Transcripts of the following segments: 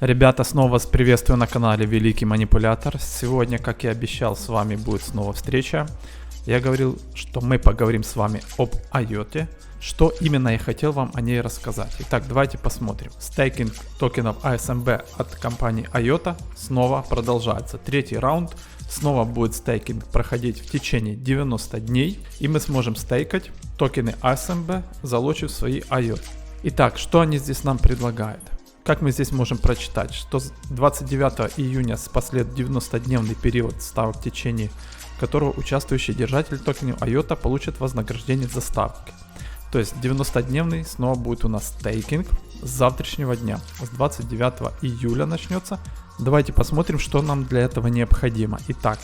Ребята, снова вас приветствую на канале Великий Манипулятор. Сегодня, как и обещал, с вами будет снова встреча. Я говорил, что мы поговорим с вами об IOTA. Что именно я хотел вам о ней рассказать. Итак, давайте посмотрим. Стейкинг токенов ASMB от компании IOTA снова продолжается. Третий раунд. Снова будет стейкинг проходить в течение 90 дней. И мы сможем стейкать токены ASMB, залочив свои IOTA. Итак, что они здесь нам предлагают? Как мы здесь можем прочитать, что 29 июня последует 90-дневный период ставок, в течение которого участвующий держатель токенов IOTA получит вознаграждение за ставки. То есть 90-дневный снова будет у нас стейкинг с завтрашнего дня, с 29 июля начнется. Давайте посмотрим, что нам для этого необходимо. Итак,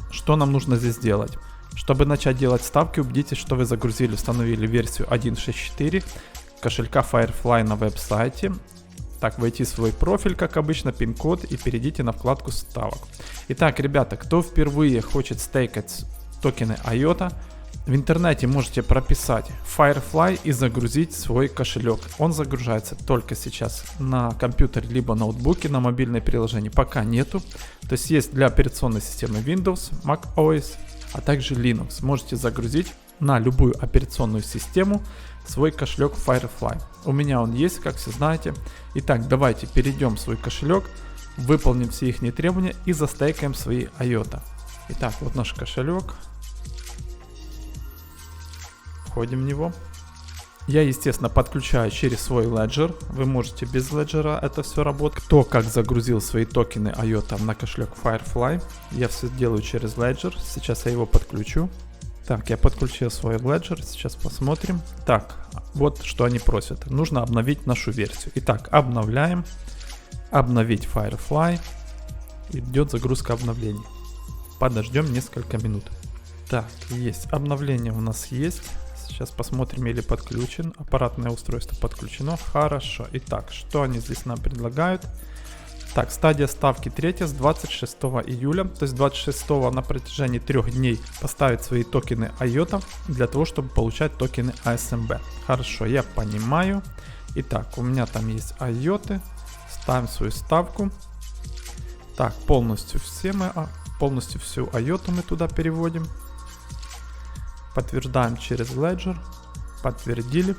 что нам нужно здесь делать? Чтобы начать делать ставки, убедитесь, что вы загрузили, установили версию 1.6.4 кошелька Firefly на веб-сайте. Так, войти в свой профиль, как обычно, пин-код и перейдите на вкладку ставок. Итак, ребята, кто впервые хочет стейкать токены IOTA, в интернете можете прописать Firefly и загрузить свой кошелек. Он загружается только сейчас на компьютере либо ноутбуке, на мобильное приложение пока нету. То есть есть для операционной системы Windows, macOS, а также Linux. Можете загрузить на любую операционную систему свой кошелек Firefly. У меня он есть, как все знаете. Итак, давайте перейдем в свой кошелек, выполним все их требования и застейкаем свои IOTA. Итак, вот наш кошелек. Входим в него. Я, естественно, подключаю через свой Ledger. Вы можете без Ledger это все работать. Кто как загрузил свои токены IOTA на кошелек Firefly. Я все делаю через Ledger. Сейчас я его подключу. Так, я подключил свой Ledger, сейчас посмотрим. Так, вот что они просят. Нужно обновить нашу версию. Итак, обновляем. Обновить Firefly. Идет загрузка обновлений. Подождем несколько минут. Так, есть. Обновление у нас есть. Сейчас посмотрим, или подключен. Аппаратное устройство подключено. Хорошо. Итак, что они здесь нам предлагают? Так, стадия ставки третья с 26 июля, то есть 26 на протяжении 3 дней поставить свои токены IOTA для того, чтобы получать токены ASMB. Хорошо, я понимаю. Итак, у меня там есть IOTA, ставим свою ставку. Так, полностью всю IOTA мы туда переводим. Подтверждаем через Ledger, подтвердили.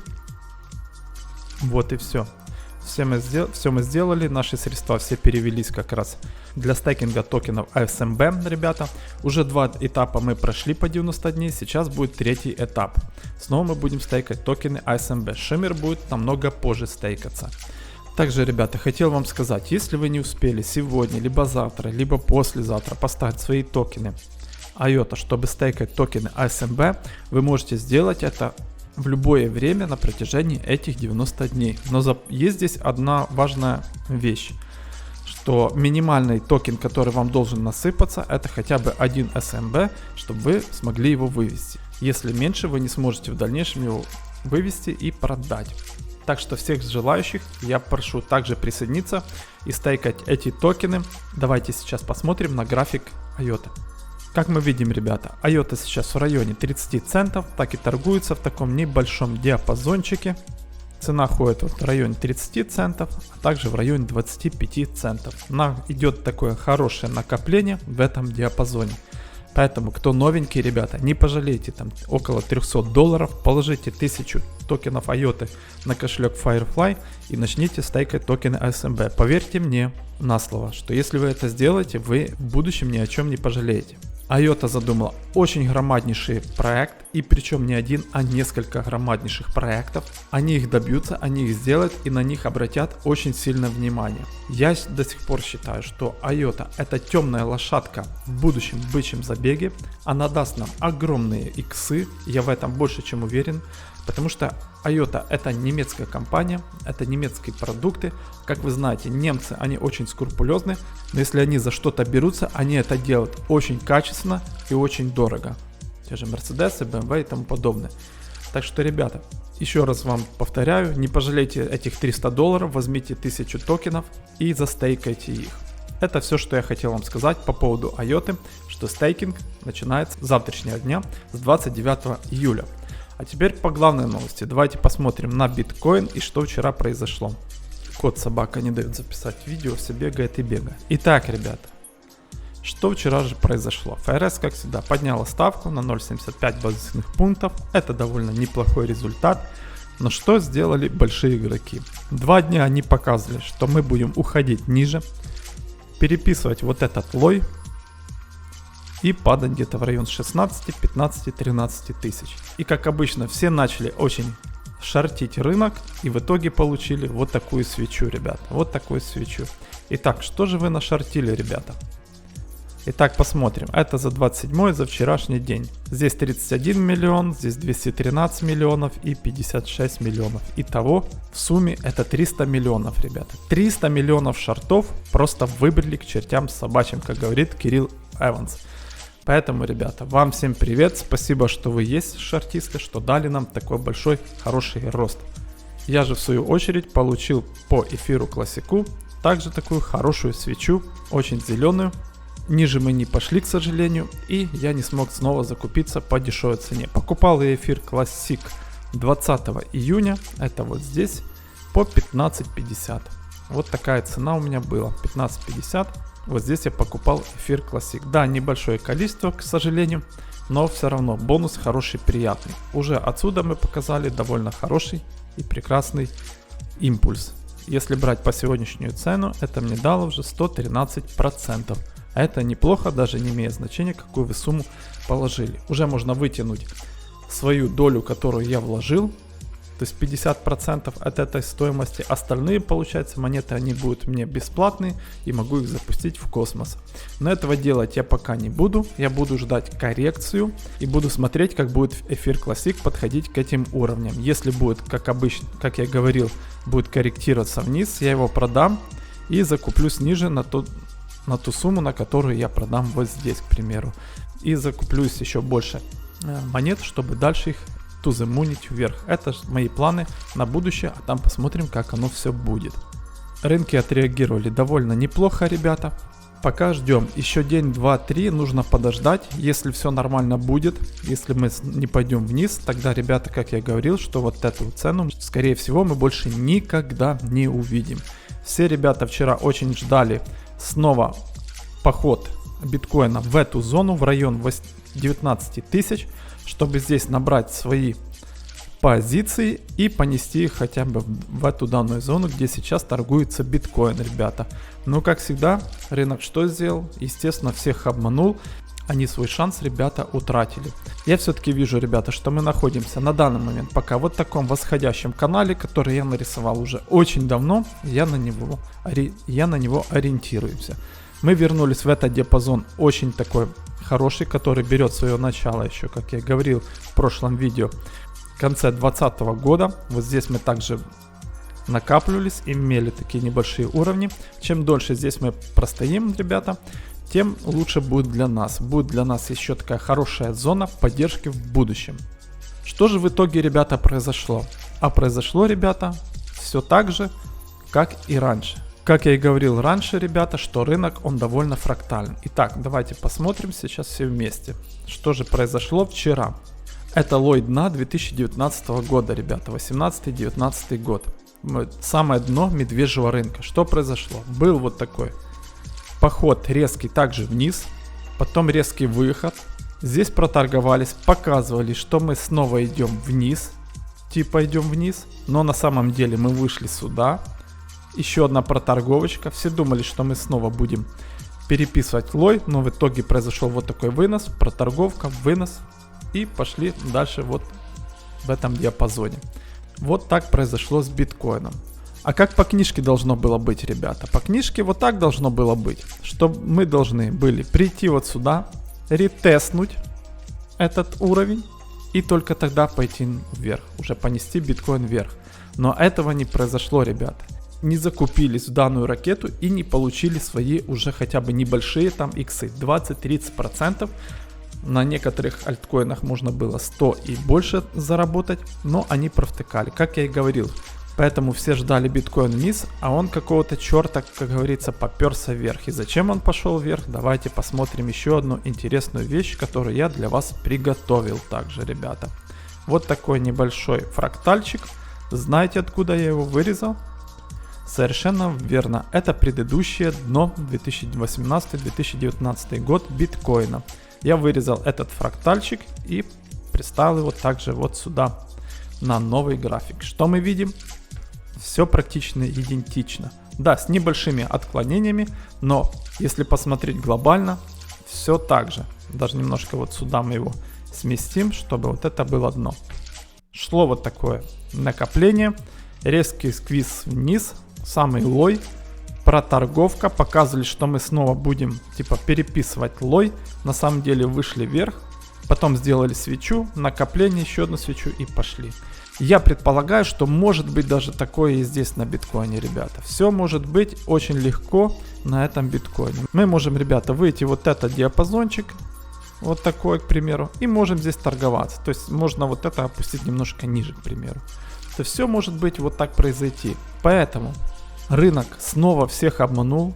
Вот и все. Все мы сделали, наши средства все перевелись как раз для стейкинга токенов ASMB, ребята. Уже 2 этапа мы прошли по 90 дней, сейчас будет 3-й этап. Снова мы будем стейкать токены ASMB. Shimmer будет намного позже стейкаться. Также, ребята, хотел вам сказать, если вы не успели сегодня, либо завтра, либо послезавтра поставить свои токены IOTA, чтобы стейкать токены ASMB, вы можете сделать это в любое время на протяжении этих 90 дней. Но есть здесь одна важная вещь, что минимальный токен, который вам должен насыпаться, это хотя бы 1 ASMB, чтобы вы смогли его вывести. Если меньше, вы не сможете в дальнейшем его вывести и продать. Так что всех желающих я прошу также присоединиться и стейкать эти токены. Давайте сейчас посмотрим на график IOTA. Как мы видим, ребята, IOTA сейчас в районе 30 центов, так и торгуется в таком небольшом диапазончике. Цена ходит в районе 30 центов, а также в районе 25 центов. Идет такое хорошее накопление в этом диапазоне. Поэтому, кто новенький, ребята, не пожалейте, там около $300, положите 1000 токенов IOTA на кошелек Firefly и начните стейкать токены ASMB. Поверьте мне на слово, что если вы это сделаете, вы в будущем ни о чем не пожалеете. IOTA задумала очень громаднейший проект, и причем не один, а несколько громаднейших проектов. Они их добьются, они их сделают и на них обратят очень сильное внимание. Я до сих пор считаю, что IOTA это темная лошадка в будущем бычьем забеге. Она даст нам огромные иксы, я в этом больше чем уверен. Потому что IOTA это немецкая компания, это немецкие продукты. Как вы знаете, немцы, они очень скрупулезны, но если они за что-то берутся, они это делают очень качественно и очень дорого. Те же Mercedes, BMW и тому подобное. Так что, ребята, еще раз вам повторяю, не пожалейте этих $300, возьмите 1000 токенов и застейкайте их. Это все, что я хотел вам сказать по поводу IOTA, что стейкинг начинается с завтрашнего дня, с 29 июля. А теперь по главной новости. Давайте посмотрим на биткоин и что вчера произошло. Кот собака не дает записать видео, все бегает и бегает. Итак, ребята, что вчера же произошло? ФРС, как всегда, подняла ставку на 0,75 базисных пунктов. Это довольно неплохой результат. Но что сделали большие игроки? 2 дня они показывали, что мы будем уходить ниже, переписывать вот этот лой и падать где-то в район 16, 15, 13 тысяч. И как обычно, все начали очень шортить рынок и в итоге получили вот такую свечу, ребята. Вот такую свечу. Итак, что же вы нашортили, ребята? Итак, посмотрим. Это за 27, за вчерашний день. Здесь 31 миллион, здесь 213 миллионов и 56 миллионов. Итого в сумме это 300 миллионов, ребята. 300 миллионов шортов просто выбрали к чертям собачьим, как говорит Кирилл Эванс. Поэтому, ребята, вам всем привет. Спасибо, что вы есть шортисты, что дали нам такой большой, хороший рост. Я же в свою очередь получил по эфиру классику также такую хорошую свечу, очень зеленую. Ниже мы не пошли, к сожалению, и я не смог снова закупиться по дешевой цене. Покупал я эфир Classic 20 июня, это вот здесь, по 15.50. Вот такая цена у меня была, 15.50. Вот здесь я покупал эфир Classic. Да, небольшое количество, к сожалению, но все равно бонус хороший, приятный. Уже отсюда мы показали довольно хороший и прекрасный импульс. Если брать по сегодняшнюю цену, это мне дало уже 113%. А это неплохо, даже не имея значения, какую вы сумму положили. Уже можно вытянуть свою долю, которую я вложил. То есть 50% от этой стоимости. Остальные, получается, монеты, они будут мне бесплатные. И могу их запустить в космос. Но этого делать я пока не буду. Я буду ждать коррекцию. И буду смотреть, как будет эфир Classic подходить к этим уровням. Если будет, как обычно, как я говорил, будет корректироваться вниз, я его продам. И закуплюсь ниже на ту сумму, на которую я продам вот здесь, к примеру. И закуплюсь еще больше монет, чтобы дальше их туземунить вверх. Это мои планы на будущее, а там посмотрим, как оно все будет. Рынки отреагировали довольно неплохо, ребята. Пока ждем. Еще день, 2, 3 нужно подождать. Если все нормально будет, если мы не пойдем вниз, тогда, ребята, как я говорил, что вот эту цену, скорее всего, мы больше никогда не увидим. Все ребята вчера очень ждали снова поход биткоина в эту зону, в район 19 тысяч, чтобы здесь набрать свои позиции и понести их хотя бы в эту данную зону, где сейчас торгуется биткоин, ребята. Но как всегда, рынок что сделал? Естественно, всех обманул. Они свой шанс, ребята, утратили. Я все-таки вижу, ребята, что мы находимся на данный момент пока вот в таком восходящем канале, который я нарисовал уже очень давно. Я на него ориентируемся. Мы вернулись в этот диапазон очень такой хороший, который берет свое начало еще, как я говорил в прошлом видео, в конце 2020 года. Вот здесь мы также накапливались, имели такие небольшие уровни. Чем дольше здесь мы простоим, ребята, тем лучше будет для нас. Будет для нас еще такая хорошая зона поддержки в будущем. Что же в итоге, ребята, произошло? А произошло, ребята, все так же, как и раньше. Как я и говорил раньше, ребята, что рынок, он довольно фрактален. Итак, давайте посмотрим сейчас все вместе. Что же произошло вчера? Это лой дна 2019 года, ребята, 18-19 год. Самое дно медвежьего рынка. Что произошло? Был вот такой поход резкий также вниз, потом резкий выход. Здесь проторговались, показывали, что мы снова идем вниз, типа идем вниз, но на самом деле мы вышли сюда. Еще одна проторговочка. Все думали, что мы снова будем переписывать лой, но в итоге произошел вот такой вынос, проторговка, вынос и пошли дальше вот в этом диапазоне. Вот так произошло с биткоином. А как по книжке должно было быть, ребята? По книжке вот так должно было быть, что мы должны были прийти вот сюда, ретестнуть этот уровень и только тогда пойти вверх, уже понести биткоин вверх. Но этого не произошло, ребята. Не закупились в данную ракету и не получили свои уже хотя бы небольшие там иксы, 20-30%. На некоторых альткоинах можно было 100 и больше заработать, но они провтыкали, как я и говорил. Поэтому все ждали биткоин вниз, а он какого-то черта, как говорится, поперся вверх. И зачем он пошел вверх? Давайте посмотрим еще одну интересную вещь, которую я для вас приготовил также, ребята. Вот такой небольшой фрактальчик. Знаете, откуда я его вырезал? Совершенно верно, это предыдущее дно 2018-2019 год биткоина. Я вырезал этот фрактальчик и приставил его также вот сюда, на новый график. Что мы видим? Все практически идентично. Да, с небольшими отклонениями, но если посмотреть глобально, все так же. Даже немножко вот сюда мы его сместим, чтобы вот это было дно. Шло вот такое накопление, резкий сквиз вниз, самый лой, проторговка, показывали, что мы снова будем типа переписывать лой, на самом деле вышли вверх, потом сделали свечу, накопление, еще одну свечу и пошли. Я предполагаю, что может быть даже такое и здесь на биткоине, ребята. Все может быть очень легко на этом биткоине. Мы можем, ребята, выйти вот этот диапазончик, вот такой, к примеру, и можем здесь торговаться. То есть можно вот это опустить немножко ниже, к примеру. То все может быть вот так произойти. Поэтому рынок снова всех обманул.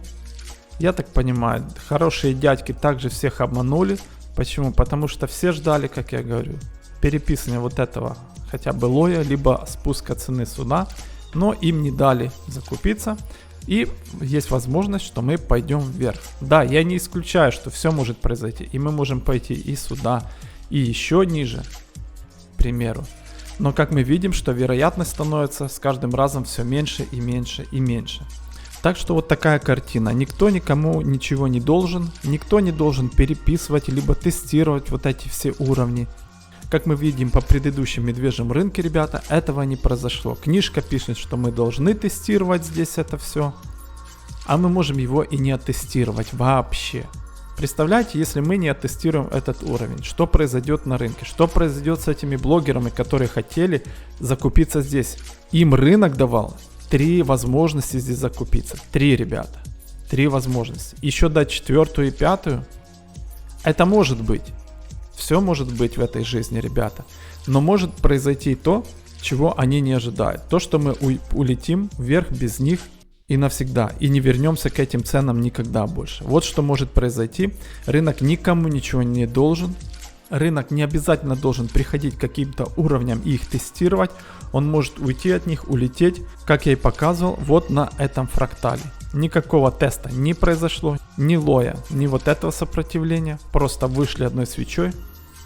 Я так понимаю, хорошие дядьки также всех обманули. Почему? Потому что все ждали, как я говорю, переписывания вот этого хотя бы лоя, либо спуска цены сюда, но им не дали закупиться. И есть возможность, что мы пойдем вверх. Да, я не исключаю, что все может произойти. И мы можем пойти и сюда, и еще ниже, к примеру. Но как мы видим, что вероятность становится с каждым разом все меньше и меньше и меньше. Так что вот такая картина. Никто никому ничего не должен. Никто не должен переписывать, либо тестировать вот эти все уровни. Как мы видим по предыдущем медвежьем рынке, ребята, этого не произошло. Книжка пишет, что мы должны тестировать здесь это все. А мы можем его и не оттестировать вообще. Представляете, если мы не оттестируем этот уровень, что произойдет на рынке? Что произойдет с этими блогерами, которые хотели закупиться здесь? Им рынок давал 3 возможности здесь закупиться. 3, ребята. 3 возможности. Еще дать 4-ю и 5-ю? Это может быть. Все может быть в этой жизни, ребята. Но может произойти то, чего они не ожидают. То, что мы улетим вверх без них и навсегда. И не вернемся к этим ценам никогда больше. Вот что может произойти. Рынок никому ничего не должен. Рынок не обязательно должен приходить к каким-то уровням и их тестировать. Он может уйти от них, улететь, как я и показывал, вот на этом фрактале. Никакого теста не произошло, ни лоя, ни вот этого сопротивления. Просто вышли одной свечой,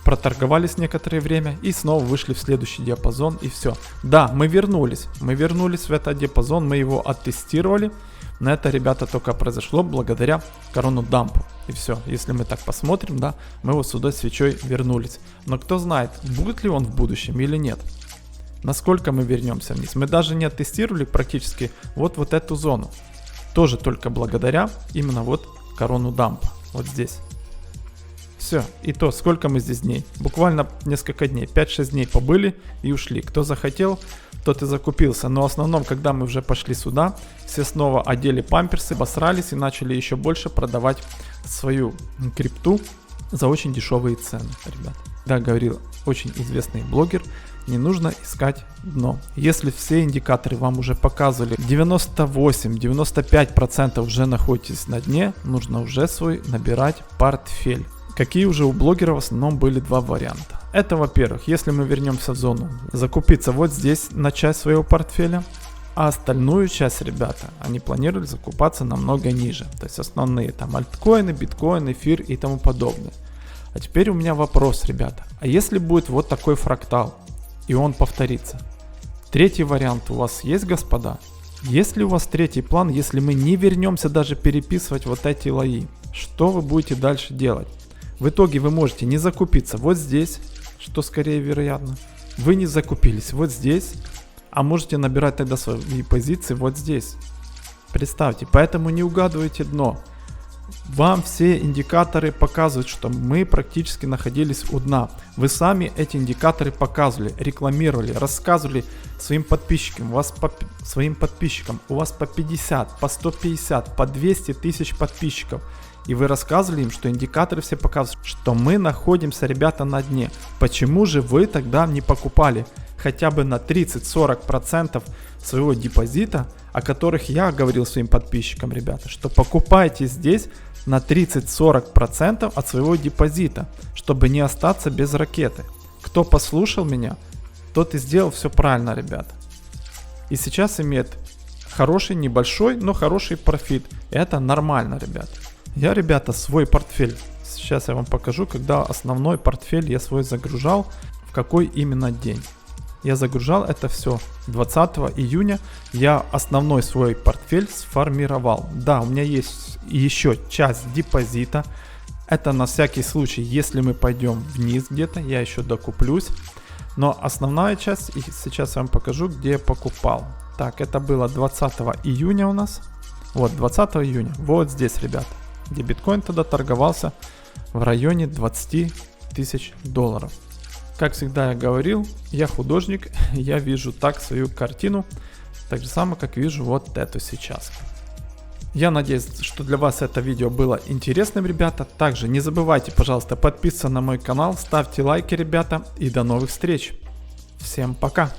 проторговались некоторое время и снова вышли в следующий диапазон и все. Да, мы вернулись в этот диапазон, мы его оттестировали. Но это, ребята, только произошло благодаря корону дампу. И все, если мы так посмотрим, да, мы вот сюда свечой вернулись. Но кто знает, будет ли он в будущем или нет. Насколько мы вернемся вниз. Мы даже не оттестировали практически вот эту зону. Тоже только благодаря именно вот корону дампа. Вот здесь. Все. И то, сколько мы здесь дней? Буквально несколько дней. 5-6 дней побыли и ушли. Кто захотел, тот и закупился. Но в основном, когда мы уже пошли сюда, все снова одели памперсы, обосрались и начали еще больше продавать свою крипту за очень дешевые цены, ребят. Да, говорил очень известный блогер, не нужно искать дно. Если все индикаторы вам уже показывали 98-95% уже находитесь на дне, нужно уже свой набирать портфель. Какие уже у блогеров в основном были 2 варианта. Это, во-первых, если мы вернемся в зону, закупиться вот здесь на часть своего портфеля, а остальную часть, ребята, они планировали закупаться намного ниже. То есть основные там альткоины, биткоин, эфир и тому подобное. А теперь у меня вопрос, ребята. А если будет вот такой фрактал, и он повторится? 3-й вариант у вас есть, господа? Есть ли у вас 3-й план, если мы не вернемся даже переписывать вот эти лои? Что вы будете дальше делать? В итоге вы можете не закупиться вот здесь, что скорее вероятно. Вы не закупились вот здесь, а можете набирать тогда свои позиции вот здесь. Представьте, поэтому не угадывайте дно. Вам все индикаторы показывают, что мы практически находились у дна. Вы сами эти индикаторы показывали, рекламировали, рассказывали своим подписчикам. У вас по 50, по 150, по 200 тысяч подписчиков. И вы рассказывали им, что индикаторы все показывают, что мы находимся, ребята, на дне. Почему же вы тогда не покупали хотя бы на 30-40% своего депозита, о которых я говорил своим подписчикам, ребята, что покупайте здесь на 30-40% от своего депозита, чтобы не остаться без ракеты. Кто послушал меня, тот и сделал все правильно, ребята. И сейчас имеет хороший, небольшой, но хороший профит. Это нормально, ребят. Я, ребята, свой портфель, сейчас я вам покажу, когда основной портфель я свой загружал, в какой именно день. Я загружал это все 20 июня, я основной свой портфель сформировал. Да, у меня есть еще часть депозита, это на всякий случай, если мы пойдем вниз где-то, я еще докуплюсь. Но основная часть, и сейчас я вам покажу, где я покупал. Так, это было 20 июня у нас. Вот, 20 июня. Вот здесь, ребят. Где биткоин тогда торговался в районе 20 тысяч долларов. Как всегда я говорил, я художник, я вижу так свою картину. Так же самое, как вижу вот эту сейчас. Я надеюсь, что для вас это видео было интересным, ребята. Также не забывайте, пожалуйста, подписываться на мой канал, ставьте лайки, ребята. И до новых встреч. Всем пока.